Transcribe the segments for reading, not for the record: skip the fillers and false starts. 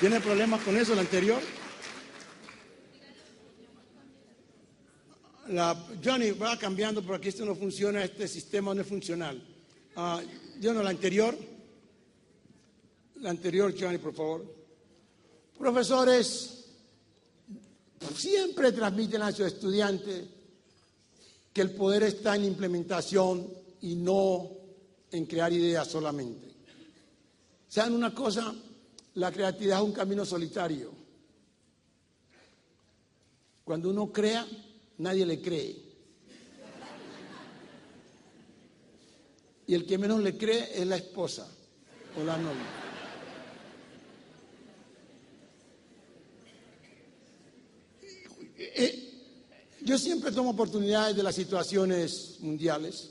¿Tiene problemas con eso, la anterior? Johnny, va cambiando porque esto no funciona, este sistema no es funcional. La anterior, Johnny, por favor. Profesores siempre transmiten a sus estudiantes que el poder está en implementación y no en crear ideas solamente. ¿Saben una cosa? La creatividad es un camino solitario. Cuando uno crea, nadie le cree. Y el que menos le cree es la esposa o la novia. Yo siempre tomo oportunidades de las situaciones mundiales.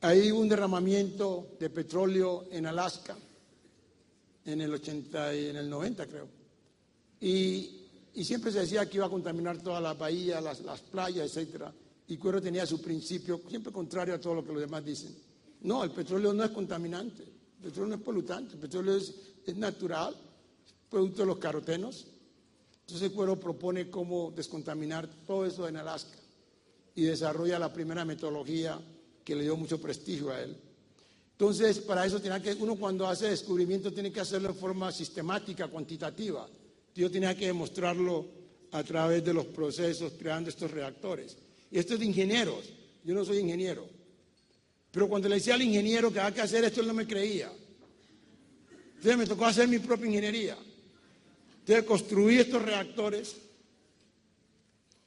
Hay un derramamiento de petróleo en Alaska en el 80 y en el 90, creo. Y siempre se decía que iba a contaminar toda la bahía, las playas, etcétera. Y Cuero tenía su principio, siempre contrario a todo lo que los demás dicen. No, el petróleo no es contaminante, el petróleo no es polutante, el petróleo es natural, producto de los carotenos. Entonces Cuero propone cómo descontaminar todo eso en Alaska y desarrolla la primera metodología que le dio mucho prestigio a él. Entonces, para eso uno cuando hace descubrimiento tiene que hacerlo en forma sistemática, cuantitativa. Yo tenía que demostrarlo a través de los procesos creando estos reactores. Y esto es de ingenieros, yo no soy ingeniero. Pero cuando le decía al ingeniero que había que hacer esto, él no me creía. Entonces me tocó hacer mi propia ingeniería. Entonces construí estos reactores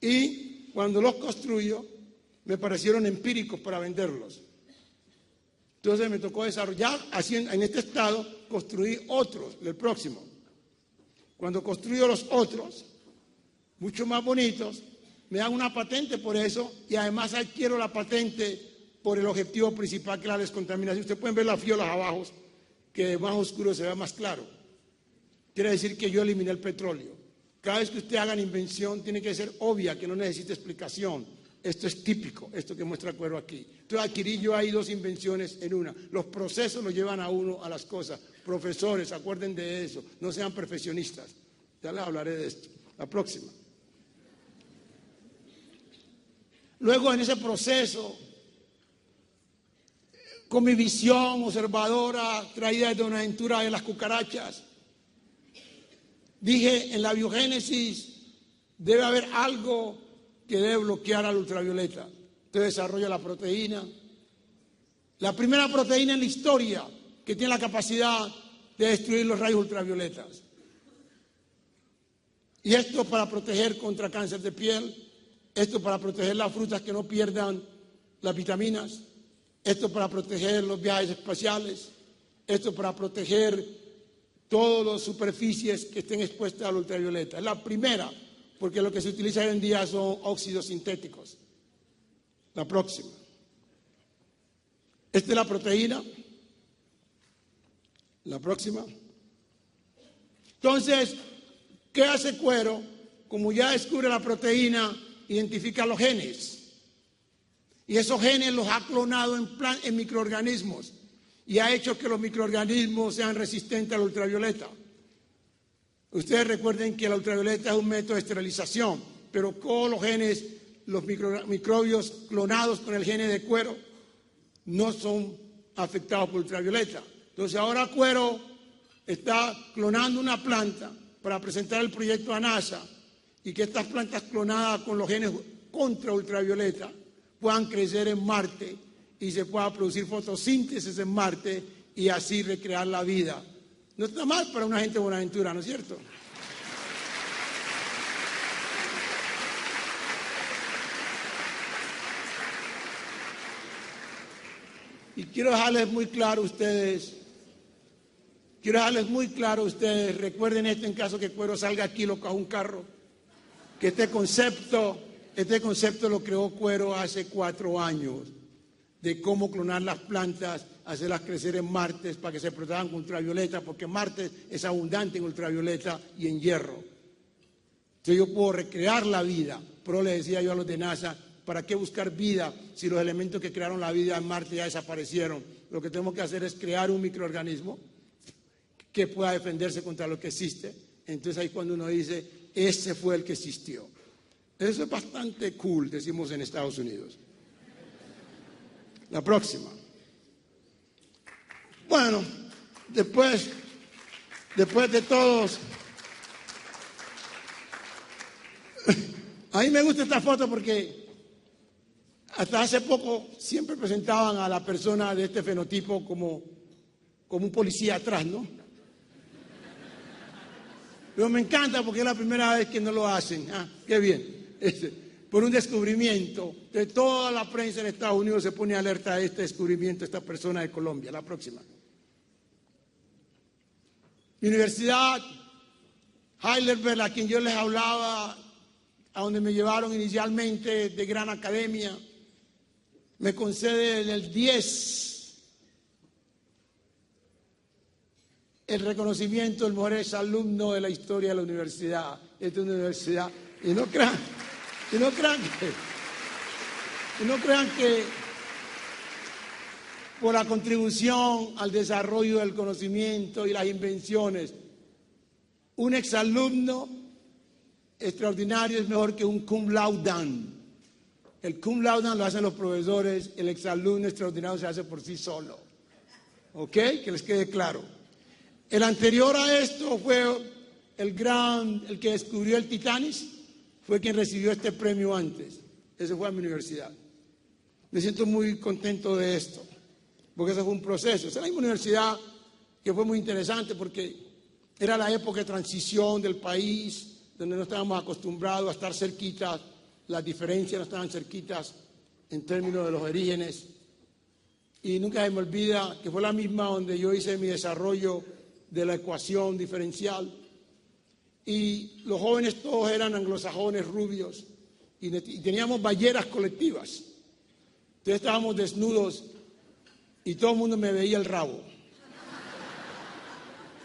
y cuando los construyo me parecieron empíricos para venderlos. Entonces me tocó desarrollar, así en este estado, construí otros, el próximo. Cuando construyo los otros, mucho más bonitos, me dan una patente por eso y además adquiero la patente por el objetivo principal que es la descontaminación. Ustedes pueden ver las fiolas abajo, que más oscuro se ve más claro. Quiere decir que yo eliminé el petróleo. Cada vez que usted haga una invención tiene que ser obvia, que no necesite explicación. Esto es típico, esto que muestra Cuero aquí. Entonces adquirí yo ahí dos invenciones en una. Los procesos lo llevan a uno a las cosas. Profesores, acuerden de eso, no sean perfeccionistas. Ya les hablaré de esto. La próxima. Luego en ese proceso, con mi visión observadora traída desde una aventura de las cucarachas, dije, en la biogénesis debe haber algo que debe bloquear al ultravioleta. Entonces desarrollo la proteína. La primera proteína en la historia que tiene la capacidad de destruir los rayos ultravioletas. Y esto para proteger contra cáncer de piel, esto para proteger las frutas que no pierdan las vitaminas, esto para proteger los viajes espaciales, esto para proteger todas las superficies que estén expuestas al ultravioleta. Es la primera, porque lo que se utiliza hoy en día son óxidos sintéticos. La próxima. Esta es la proteína. La próxima. Entonces, ¿qué hace Cuero? Como ya descubre la proteína, identifica los genes. Y esos genes los ha clonado en microorganismos. Y ha hecho que los microorganismos sean resistentes al ultravioleta. Ustedes recuerden que el ultravioleta es un método de esterilización, pero todos los genes, los microbios clonados con el gene de Cuero, no son afectados por ultravioleta. Entonces ahora Cuero está clonando una planta para presentar el proyecto a NASA y que estas plantas clonadas con los genes contra ultravioleta puedan crecer en Marte y se pueda producir fotosíntesis en Marte y así recrear la vida. No está mal para una gente de Buenaventura, ¿no es cierto? Y quiero dejarles muy claro a ustedes, recuerden esto en caso que Cuero salga aquí y lo coja un carro, que este concepto lo creó Cuero hace 4 años, de cómo clonar las plantas, hacerlas crecer en Marte para que se protejan con ultravioleta, porque Marte es abundante en ultravioleta y en hierro. Entonces yo puedo recrear la vida, pero le decía yo a los de NASA, ¿para qué buscar vida si los elementos que crearon la vida en Marte ya desaparecieron? Lo que tenemos que hacer es crear un microorganismo que pueda defenderse contra lo que existe Entonces ahí cuando uno dice, ese fue el que existió. Eso es bastante cool, decimos en Estados Unidos. La próxima. Bueno, después de todos, a mí me gusta esta foto porque hasta hace poco siempre presentaban a la persona de este fenotipo como un policía atrás, ¿no? Pero me encanta porque es la primera vez que no lo hacen. Ah, qué bien. Por un descubrimiento. De toda la prensa en Estados Unidos se pone alerta a este descubrimiento, esta persona de Colombia. La próxima. Mi universidad, Heidelberg, a quien yo les hablaba, a donde me llevaron inicialmente de gran academia, me concede el 10 el reconocimiento del mejor exalumno de la historia de la universidad. Esta es una universidad. Y no crean que por la contribución al desarrollo del conocimiento y las invenciones, un exalumno extraordinario es mejor que un cum laude. El cum laude lo hacen los profesores, el exalumno extraordinario se hace por sí solo. ¿Ok? Que les quede claro. El anterior a esto fue el que descubrió el Titanic, fue quien recibió este premio antes. Ese fue a mi universidad. Me siento muy contento de esto, porque ese fue un proceso. Esa es la misma universidad que fue muy interesante porque era la época de transición del país, donde no estábamos acostumbrados a estar cerquitas, las diferencias no estaban cerquitas en términos de los orígenes. Y nunca se me olvida que fue la misma donde yo hice mi desarrollo de la ecuación diferencial. Y los jóvenes todos eran anglosajones rubios y teníamos balleras colectivas. Entonces estábamos desnudos y todo el mundo me veía el rabo.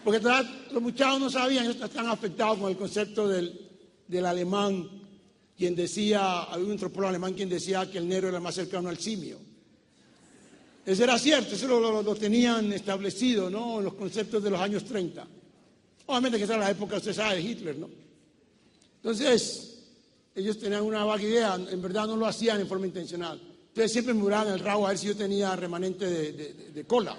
Porque los muchachos no sabían, ellos están afectados con el concepto del alemán, quien decía, había un antropólogo alemán quien decía que el negro era más cercano al simio. Eso era cierto, eso lo tenían establecido, ¿no? En los conceptos de los años 30. Obviamente que esa era la época, usted sabe, de Hitler, ¿no? Entonces, ellos tenían una vaga idea, en verdad no lo hacían en forma intencional. Entonces siempre me miraban el rabo a ver si yo tenía remanente de cola.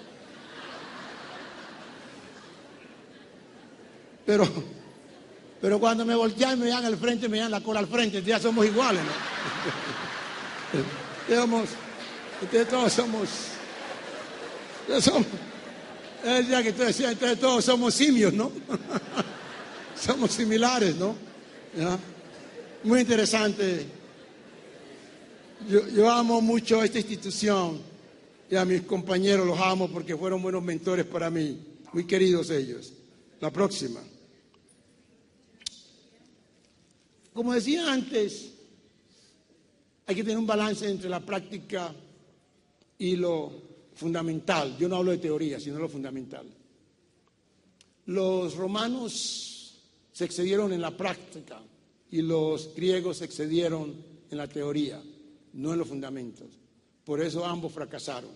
Pero cuando me volteaban y me veían al frente, me veían la cola al frente, ya somos iguales, ¿no? Ustedes todos somos... Entonces todos somos simios, ¿no? Somos similares, ¿no? ¿Ya? Muy interesante. Yo amo mucho a esta institución y a mis compañeros, los amo porque fueron buenos mentores para mí, muy queridos ellos. La próxima. Como decía antes, hay que tener un balance entre la práctica y lo fundamental. Yo no hablo de teoría, sino lo fundamental. Los romanos se excedieron en la práctica y los griegos se excedieron en la teoría, no en los fundamentos. Por eso ambos fracasaron,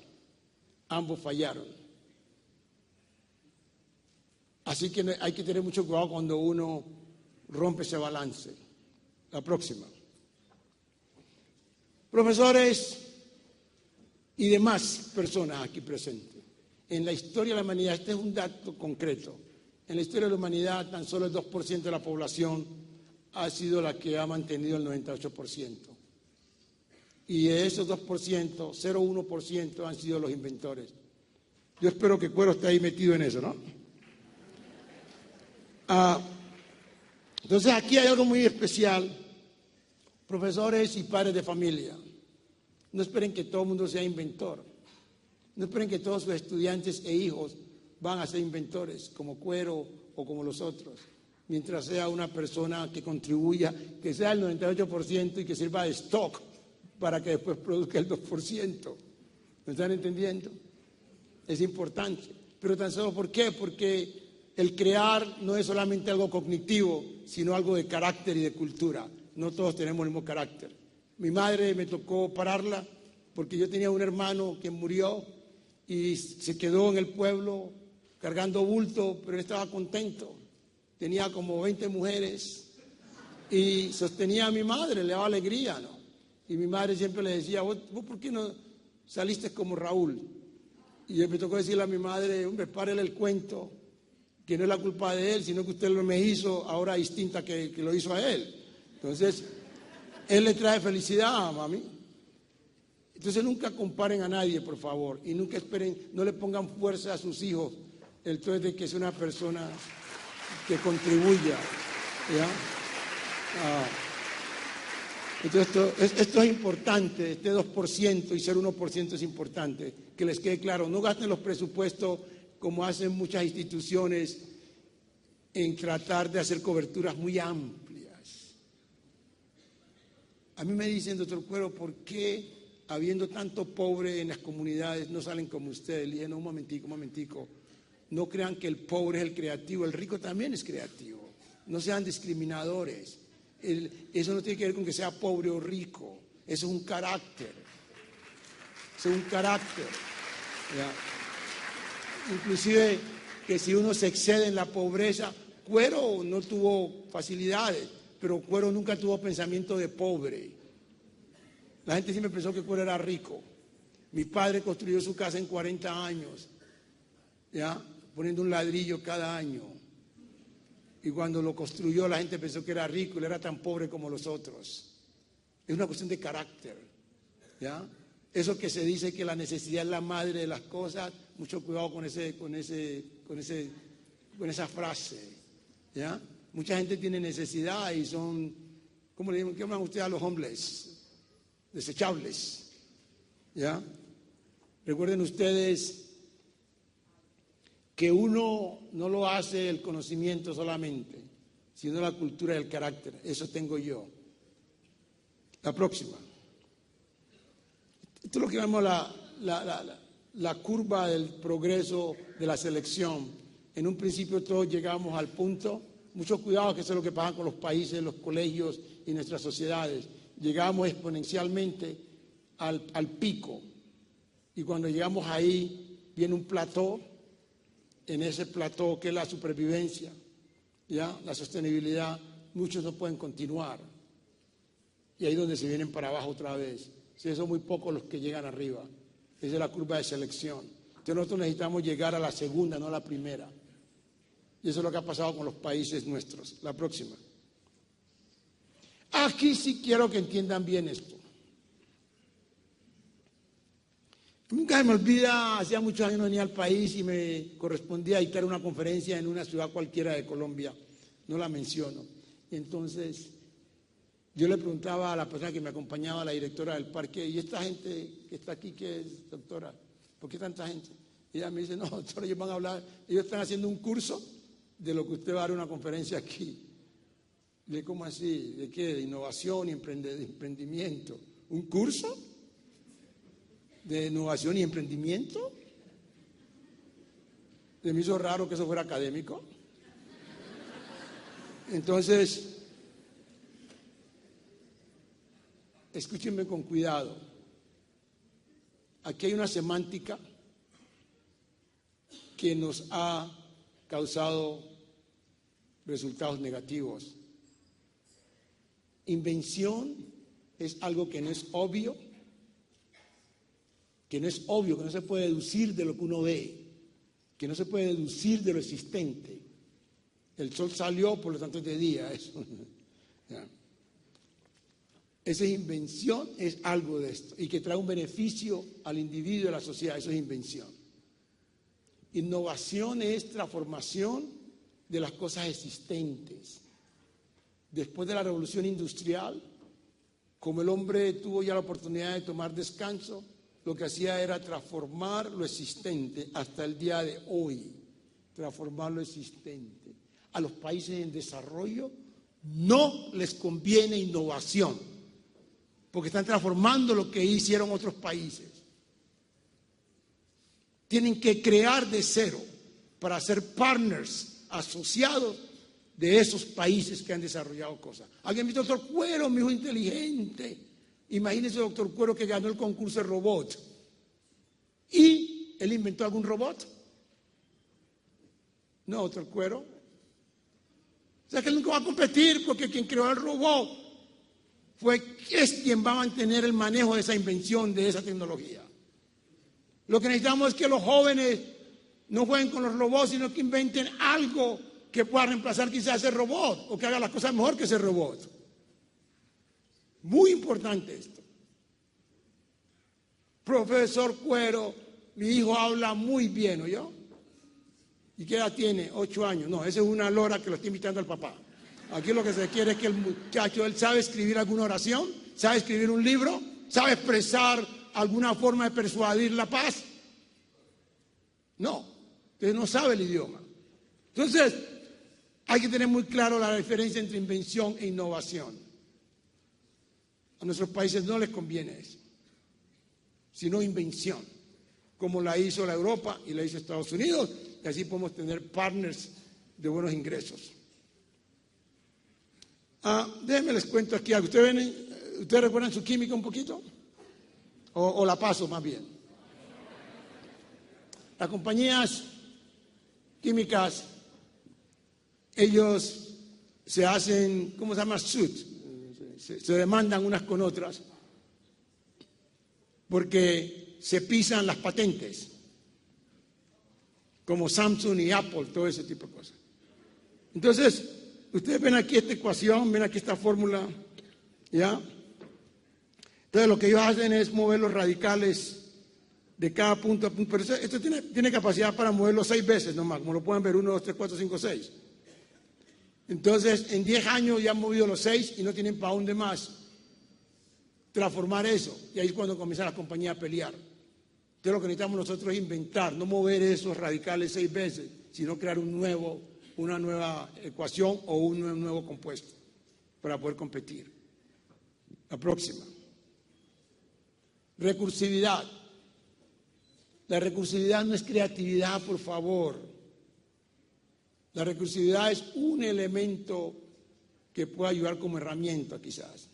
ambos fallaron. Así que hay que tener mucho cuidado cuando uno rompe ese balance. La próxima. Profesores y demás personas aquí presentes. En la historia de la humanidad, este es un dato concreto, en la historia de la humanidad tan solo el 2% de la población ha sido la que ha mantenido el 98%. Y de esos 2%, 0,1% han sido los inventores. Yo espero que Cuero esté ahí metido en eso, ¿no? Entonces aquí hay algo muy especial. Profesores y padres de familia. No esperen que todo el mundo sea inventor. No esperen que todos sus estudiantes e hijos van a ser inventores, como Cuero o como los otros. Mientras sea una persona que contribuya, que sea el 98% y que sirva de stock para que después produzca el 2%. ¿Me están entendiendo? Es importante. Pero tan solo, ¿por qué? Porque el crear no es solamente algo cognitivo, sino algo de carácter y de cultura. No todos tenemos el mismo carácter. Mi madre me tocó pararla porque yo tenía un hermano que murió y se quedó en el pueblo cargando bulto, pero él estaba contento. tenía como 20 mujeres y sostenía a mi madre, le daba alegría, ¿no? Y mi madre siempre le decía, ¿vos por qué no saliste como Raúl? Y yo me tocó decirle a mi madre, hombre, párele el cuento, que no es la culpa de él, sino que usted me hizo ahora distinta que lo hizo a él. Entonces, él le trae felicidad a mami. Entonces nunca comparen a nadie, por favor, y nunca esperen, no le pongan fuerza a sus hijos, el todo de que es una persona que contribuya, ¿ya? Entonces esto es importante, este 2% y ser 1% es importante, que les quede claro, no gasten los presupuestos como hacen muchas instituciones en tratar de hacer coberturas muy amplias. A mí me dicen, doctor Cuero, ¿por qué habiendo tanto pobre en las comunidades no salen como ustedes? Le dije, no, un momentico, no crean que el pobre es el creativo, el rico también es creativo, no sean discriminadores. Eso no tiene que ver con que sea pobre o rico, eso es un carácter, ¿ya? Inclusive que si uno se excede en la pobreza, Cuero no tuvo facilidades, pero Cuero nunca tuvo pensamiento de pobre. La gente siempre pensó que Cuero era rico. Mi padre construyó su casa en 40 años, ¿ya? Poniendo un ladrillo cada año. Y cuando lo construyó la gente pensó que era rico y él era tan pobre como los otros. Es una cuestión de carácter, ¿ya? Eso que se dice que la necesidad es la madre de las cosas, mucho cuidado con esa frase, ¿ya? Mucha gente tiene necesidad y son, ¿cómo le llaman ustedes a los homeless? Desechables, ¿ya? Recuerden ustedes que uno no lo hace el conocimiento solamente, sino la cultura y el carácter. Eso tengo yo. La próxima. Esto es lo que llamamos la curva del progreso de la selección. En un principio todos llegamos al punto, mucho cuidado que eso es lo que pasa con los países, los colegios y nuestras sociedades. Llegamos exponencialmente al pico y cuando llegamos ahí viene un plató. En ese plató que es la supervivencia, ¿ya? La sostenibilidad, muchos no pueden continuar. Y ahí es donde se vienen para abajo otra vez. Sí, son muy pocos los que llegan arriba. Esa es la curva de selección. Entonces nosotros necesitamos llegar a la segunda, no a la primera. Y eso es lo que ha pasado con los países nuestros. La próxima. Aquí sí quiero que entiendan bien esto. Nunca se me olvida, hacía muchos años no venía al país y me correspondía dictar una conferencia en una ciudad cualquiera de Colombia, no la menciono. Y entonces yo le preguntaba a la persona que me acompañaba, la directora del parque, ¿y esta gente que está aquí qué es, doctora? ¿Por qué tanta gente? Y ella me dice, no, doctora, ellos van a hablar, ellos están haciendo un curso de lo que usted va a dar una conferencia aquí. Le digo, ¿cómo así? ¿De qué? De innovación y de emprendimiento. ¿Un curso de innovación y emprendimiento? Se me hizo raro que eso fuera académico. Entonces, escúchenme con cuidado. Aquí hay una semántica que nos ha causado resultados negativos. Invención es algo que no es obvio, que no se puede deducir de lo que uno ve, que no se puede deducir de lo existente. El sol salió, por lo tanto es de día. Eso. Esa invención es algo de esto y que trae un beneficio al individuo y a la sociedad. Eso es invención. Innovación es transformación de las cosas existentes. Después de la revolución industrial, como el hombre tuvo ya la oportunidad de tomar descanso, lo que hacía era transformar lo existente hasta el día de hoy, transformar lo existente. A los países en desarrollo no les conviene innovación, porque están transformando lo que hicieron otros países. Tienen que crear de cero para ser partners, asociados de esos países que han desarrollado cosas. ¿Alguien visto al doctor Cuero, mi hijo inteligente? Imagínense el doctor Cuero que ganó el concurso de robot. ¿Y él inventó algún robot? No, doctor Cuero. sea que él nunca va a competir porque quien creó el robot es quien va a mantener el manejo de esa invención, de esa tecnología. Lo que necesitamos es que los jóvenes no jueguen con los robots, sino que inventen algo que pueda reemplazar quizás ese robot o que haga las cosas mejor que ese robot. Muy importante esto. Profesor Cuero, mi hijo habla muy bien, ¿oyó? ¿Y qué edad tiene? 8 años. No, esa es una lora que lo está invitando al papá. Aquí lo que se quiere es que el muchacho, él sabe escribir alguna oración, sabe escribir un libro, sabe expresar alguna forma de persuadir la paz. No, usted no sabe el idioma. Entonces, hay que tener muy claro la diferencia entre invención e innovación. A nuestros países no les conviene eso, sino invención, como la hizo la Europa y la hizo Estados Unidos, y así podemos tener partners de buenos ingresos. Déjenme les cuento aquí algo. ¿Ustedes recuerdan su química un poquito? ¿O la paso más bien? Las compañías químicas, ellos se hacen, ¿cómo se llama? Suit. Se demandan unas con otras porque se pisan las patentes, como Samsung y Apple, todo ese tipo de cosas. Entonces, ustedes ven aquí esta ecuación, ven aquí esta fórmula, ¿ya? Entonces, lo que ellos hacen es mover los radicales de cada punto a punto, pero esto tiene capacidad para moverlo 6 veces nomás, como lo pueden ver, 1, 2, 3, 4, 5, 6. Entonces, en 10 años ya han movido los 6 y no tienen para dónde más transformar eso. Y ahí es cuando comienza la compañía a pelear. Entonces, lo que necesitamos nosotros es inventar, no mover esos radicales 6 veces, sino crear una nueva ecuación o un nuevo compuesto para poder competir. La próxima. Recursividad. La recursividad no es creatividad, por favor. La recursividad es un elemento que puede ayudar como herramienta, quizás.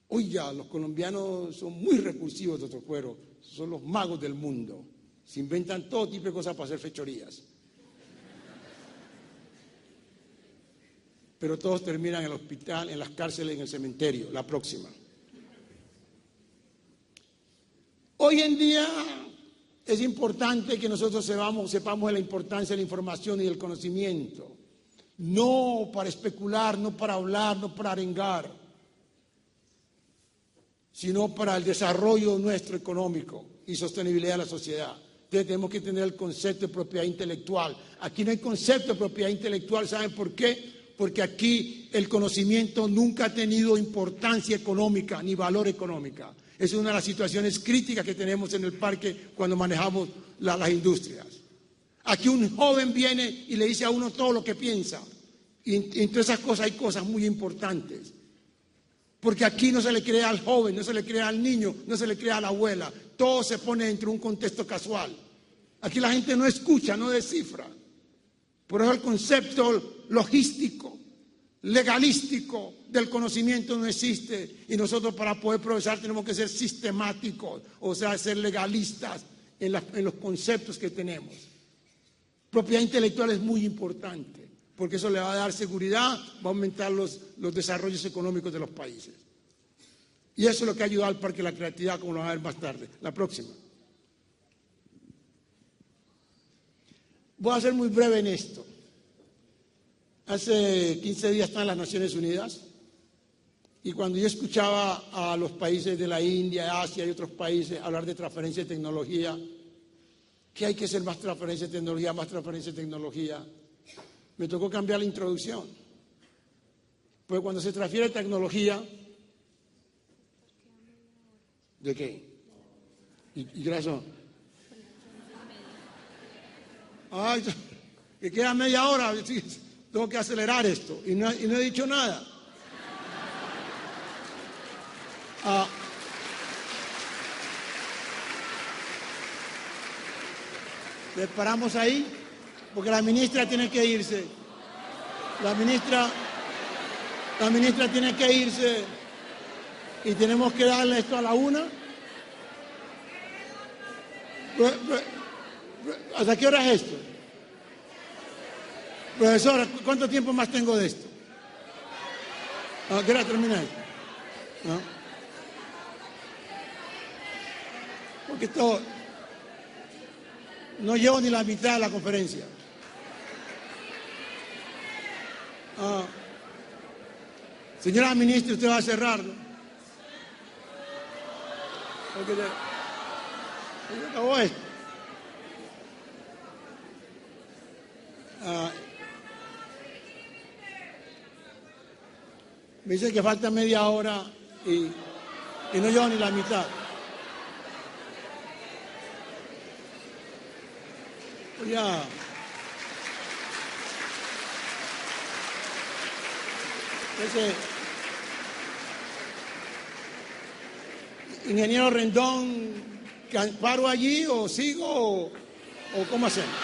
Hoy ya los colombianos son muy recursivos, doctor Cuero, son los magos del mundo. Se inventan todo tipo de cosas para hacer fechorías. Pero todos terminan en el hospital, en las cárceles, en el cementerio. La próxima. Hoy en día es importante que nosotros sepamos de la importancia de la información y del conocimiento. No para especular, no para hablar, no para arengar, sino para el desarrollo nuestro económico y sostenibilidad de la sociedad. Entonces tenemos que tener el concepto de propiedad intelectual. Aquí no hay concepto de propiedad intelectual, ¿saben por qué? Porque aquí el conocimiento nunca ha tenido importancia económica ni valor económica. Es una de las situaciones críticas que tenemos en el parque cuando manejamos las industrias. Aquí un joven viene y le dice a uno todo lo que piensa. Y entre esas cosas hay cosas muy importantes. Porque aquí no se le crea al joven, no se le crea al niño, no se le crea a la abuela. Todo se pone dentro de un contexto casual. Aquí la gente no escucha, no descifra. Por eso el concepto logístico, legalístico del conocimiento no existe, y nosotros para poder progresar tenemos que ser sistemáticos, o sea, ser legalistas en los conceptos que tenemos. Propiedad intelectual es muy importante, porque eso le va a dar seguridad, va a aumentar los desarrollos económicos de los países. Y eso es lo que ha ayudado al parque de la creatividad, como lo vamos a ver más tarde. La próxima. Voy a ser muy breve en esto. Hace 15 días están las Naciones Unidas, y cuando yo escuchaba a los países de la India, Asia y otros países hablar de transferencia de tecnología, que hay que hacer más transferencia de tecnología, más transferencia de tecnología, me tocó cambiar la introducción. Porque cuando se transfiere tecnología, ¿de qué? ¿Y gracias? Ay, que queda media hora. Tengo que acelerar esto y no he dicho nada. ¿Le paramos ahí? Porque la ministra tiene que irse. La ministra tiene que irse y tenemos que darle esto a la 1. ¿Hasta qué hora es esto? Profesora, ¿cuánto tiempo más tengo de esto? ¿Quieres terminar? ¿No? Porque esto no llevo ni la mitad de la conferencia. Señora ministra, usted va a cerrarlo. Porque se acabó esto. Me dice que falta media hora y no llevo ni la mitad. Pues ya. Entonces, ingeniero Rendón, ¿paro allí o sigo o cómo hacemos?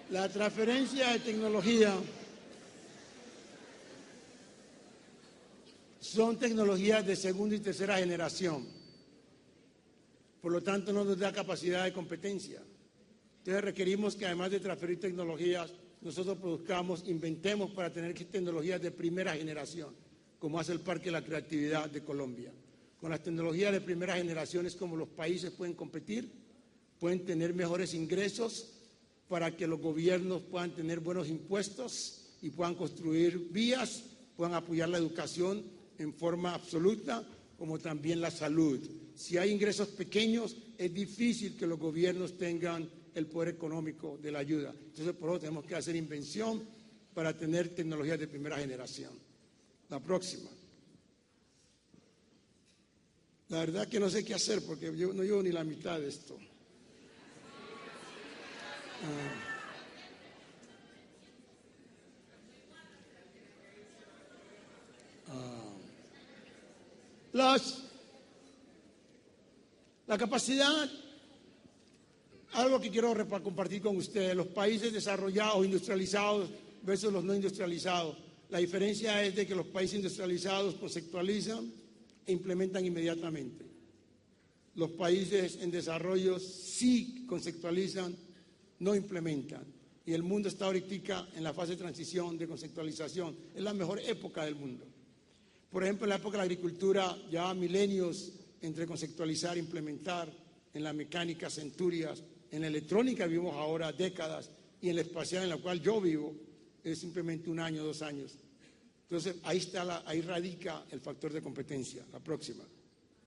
La transferencia de tecnología son tecnologías de segunda y tercera generación. Por lo tanto, no nos da capacidad de competencia. Entonces requerimos que además de transferir tecnologías, nosotros produzcamos, inventemos para tener tecnologías de primera generación, como hace el Parque de la Creatividad de Colombia. Con las tecnologías de primera generación es como los países pueden competir, pueden tener mejores ingresos para que los gobiernos puedan tener buenos impuestos y puedan construir vías, puedan apoyar la educación en forma absoluta, como también la salud. Si hay ingresos pequeños, es difícil que los gobiernos tengan el poder económico de la ayuda. Entonces, por eso tenemos que hacer invención para tener tecnologías de primera generación. La próxima. La verdad que no sé qué hacer porque yo no llevo ni la mitad de esto. La capacidad, algo que quiero compartir con ustedes, los países desarrollados, industrializados versus los no industrializados. La diferencia es de que los países industrializados conceptualizan e implementan inmediatamente. Los países en desarrollo sí conceptualizan, no implementan. Y el mundo está ahorita en la fase de transición, de conceptualización. Es la mejor época del mundo. Por ejemplo, en la época de la agricultura, ya milenios entre conceptualizar e implementar, en la mecánica, centurias, en la electrónica vivimos ahora décadas, y en la espacial en la cual yo vivo es simplemente 1 año, 2 años. Entonces, ahí radica el factor de competencia. La próxima.